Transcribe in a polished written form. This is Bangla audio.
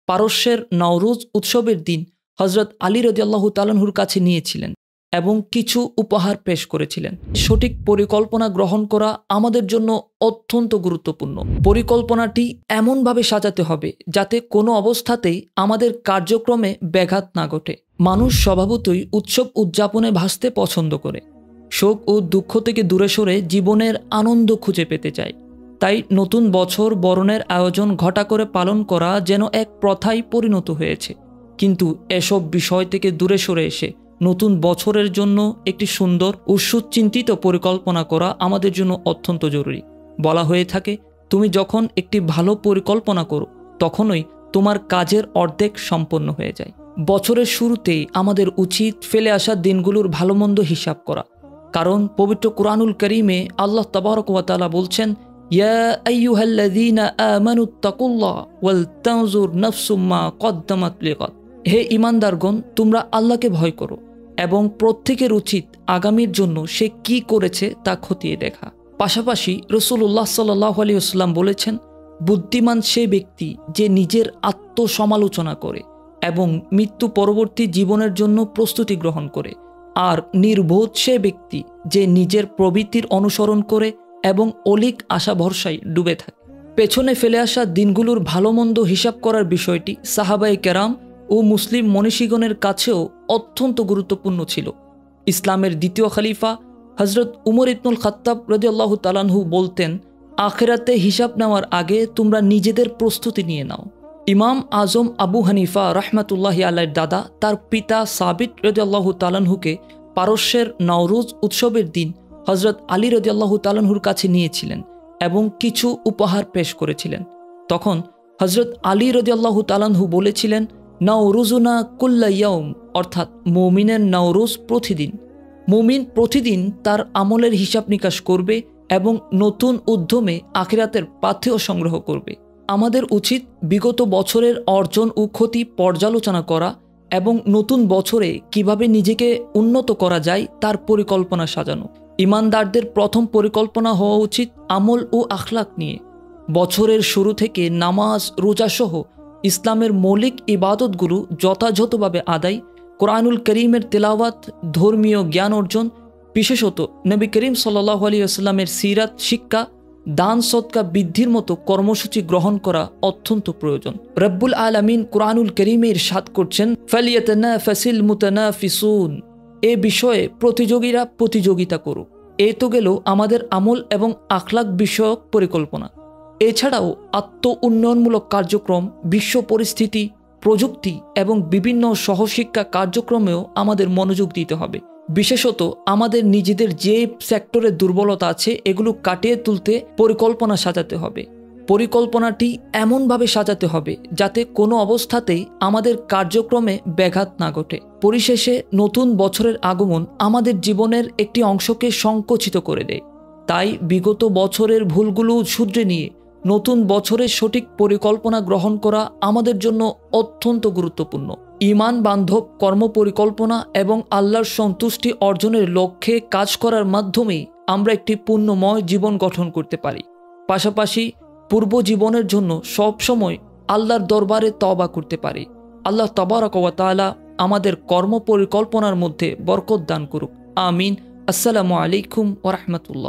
পারস্যের নওরোজ উৎসবের দিন হজরত আলী রাদিয়াল্লাহু তাআলা আনহুর কাছে নিয়েছিলেন এবং কিছু উপহার পেশ করেছিলেন। সঠিক পরিকল্পনা গ্রহণ করা আমাদের জন্য অত্যন্ত গুরুত্বপূর্ণ। পরিকল্পনাটি এমনভাবে সাজাতে হবে যাতে কোনো অবস্থাতেই আমাদের কার্যক্রমে ব্যাঘাত না ঘটে। মানুষ স্বভাবতই উৎসব উদযাপনে ভাসতে পছন্দ করে, শোক ও দুঃখ থেকে দূরে সরে জীবনের আনন্দ খুঁজে পেতে চায়। তাই নতুন বছর বরণের আয়োজন ঘটা করে পালন করা যেন এক প্রথায় পরিণত হয়েছে। কিন্তু এসব বিষয় থেকে দূরে সরে এসে নতুন বছরের জন্য একটি সুন্দর ও সুচিন্তিত পরিকল্পনা করা আমাদের জন্য অত্যন্ত জরুরি। বলা হয়ে থাকে, তুমি যখন একটি ভালো পরিকল্পনা করো তখনই তোমার কাজের অর্ধেক সম্পন্ন হয়ে যায়। বছরের শুরুতেই আমাদের উচিত ফেলে আসা দিনগুলোর ভালো মন্দ হিসাব করা, কারণ পবিত্র কুরআনুল কারীমে আল্লাহ তাবারক ওয়া তাআলা বলছেন, ইয়া আইয়ুহাল্লাযীনা আমানুত্তাকুল্লাহ ওয়াল তানজুর নাফসুম মা কদ্দামাত লিগাদ। হে ঈমানদারগণ, তোমরা আল্লাহকে ভয় করো এবং প্রত্যেকের উচিত আগামীর জন্য সে কি করেছে তা খতিয়ে দেখা। পাশাপাশি রাসূলুল্লাহ সাল্লাল্লাহু আলাইহি ওয়াসাল্লাম বলেছেন, বুদ্ধিমান সে ব্যক্তি যে নিজের আত্মসমালোচনা করে এবং মৃত্যু পরবর্তী জীবনের জন্য প্রস্তুতি গ্রহণ করে, আর নির্বোধ সে ব্যক্তি যে নিজের প্রবৃত্তির অনুসরণ করে এবং অলিক আশা ভরসায় ডুবে থাকে। পেছনে ফেলে আসা দিনগুলোর ভালো মন্দ হিসাব করার বিষয়টি সাহাবায়ে কেরাম ও মুসলিম মনীষীগণের কাছেও অত্যন্ত গুরুত্বপূর্ণ ছিল। ইসলামের দ্বিতীয় খলিফা হজরত উমর ইবনুল খাত্তাব রাদিয়াল্লাহু তাআলা আনহু বলতেন, আখিরাতে হিসাব নেওয়ার আগে তোমরা নিজেদের প্রস্তুতি নিয়ে নাও। ইমাম আজম আবু হানিফা রাহমাতুল্লাহি আলাইহির দাদা তার পিতা সাবিত রাদিয়াল্লাহু তাআলা আনহুকে পারস্যের নওরোজ উৎসবের দিন হজরত আলী রাদিয়াল্লাহু তাআলা আনহুর কাছে নিয়েছিলেন এবং কিছু উপহার পেশ করেছিলেন। তখন হজরত আলী রাদিয়াল্লাহু তাআলা আনহু বলেছিলেন, নওরোজুনা কুল্লা ইয়াউম, অর্থাৎ মুমিনের নওরোজ প্রতিদিন। মুমিন প্রতিদিন তার আমলের হিসাব নিকাশ করবে এবং নতুন উদ্যমে আখিরাতের পাথেয় সংগ্রহ করবে। আমাদের উচিত বিগত বছরের অর্জন ও ক্ষতি পর্যালোচনা করা এবং নতুন বছরে কিভাবে নিজেকে উন্নত করা যায় তার পরিকল্পনা সাজানো। ঈমানদারদের প্রথম পরিকল্পনা হওয়া উচিত আমল ও আখলাক নিয়ে। বছরের শুরু থেকে নামাজ, রোজা সহ ইসলামের মৌলিক ইবাদতগুলো যথাযথভাবে আদায়, কোরআনুল করিমের তেলাওয়াত, ধর্মীয় জ্ঞান অর্জন, বিশেষত নবী করিম সাল্লাল্লাহু আলাইহি ওয়াসাল্লামের সিরাত শিক্ষা, দান সদকা বৃদ্ধির মতো কর্মসূচি গ্রহণ করা অত্যন্ত প্রয়োজন। রব্বুল আলামিন কোরআনুল করিমে ইরশাদ করছেন, ফালিয়াতানাফাসিল মুতানাফিসুন, এ বিষয়ে প্রতিযোগীরা প্রতিযোগিতা করুক। এ তো গেল আমাদের আমল এবং আখলাক বিষয়ক পরিকল্পনা। এছাড়াও আত্ম উন্নয়নমূলক কার্যক্রম, বিশ্ব পরিস্থিতি, প্রযুক্তি এবং বিভিন্ন সহশিক্ষা কার্যক্রমেও আমাদের মনোযোগ দিতে হবে। বিশেষত আমাদের নিজেদের যে সেক্টরে দুর্বলতা আছে এগুলো কাটিয়ে তুলতে পরিকল্পনা সাজাতে হবে। পরিকল্পনাটি এমনভাবে সাজাতে হবে যাতে কোনো অবস্থাতেই আমাদের কার্যক্রমে ব্যাঘাত না ঘটে। পরিশেষে নতুন বছরের আগমন আমাদের জীবনের একটি অংশকে সংকুচিত করে দেয়। তাই বিগত বছরের ভুলগুলো শুধরে নিয়ে নতুন বছরের সঠিক পরিকল্পনা গ্রহণ করা আমাদের জন্য অত্যন্ত গুরুত্বপূর্ণ। ঈমান বান্ধব কর্ম পরিকল্পনা এবং আল্লাহর সন্তুষ্টি অর্জনের লক্ষ্যে কাজ করার মাধ্যমেই আমরা একটি পূর্ণময় জীবন গঠন করতে পারি। পাশাপাশি পূর্ব জীবনের জন্য সবসময় আল্লাহর দরবারে তওবা করতে পারি। আল্লাহ তাবারক ওয়া তাআলা আমাদের কর্ম পরিকল্পনার মধ্যে বরকত দান করুক। আমিন। আসসালামু আলাইকুম ওয়া রাহমাতুল্লাহ।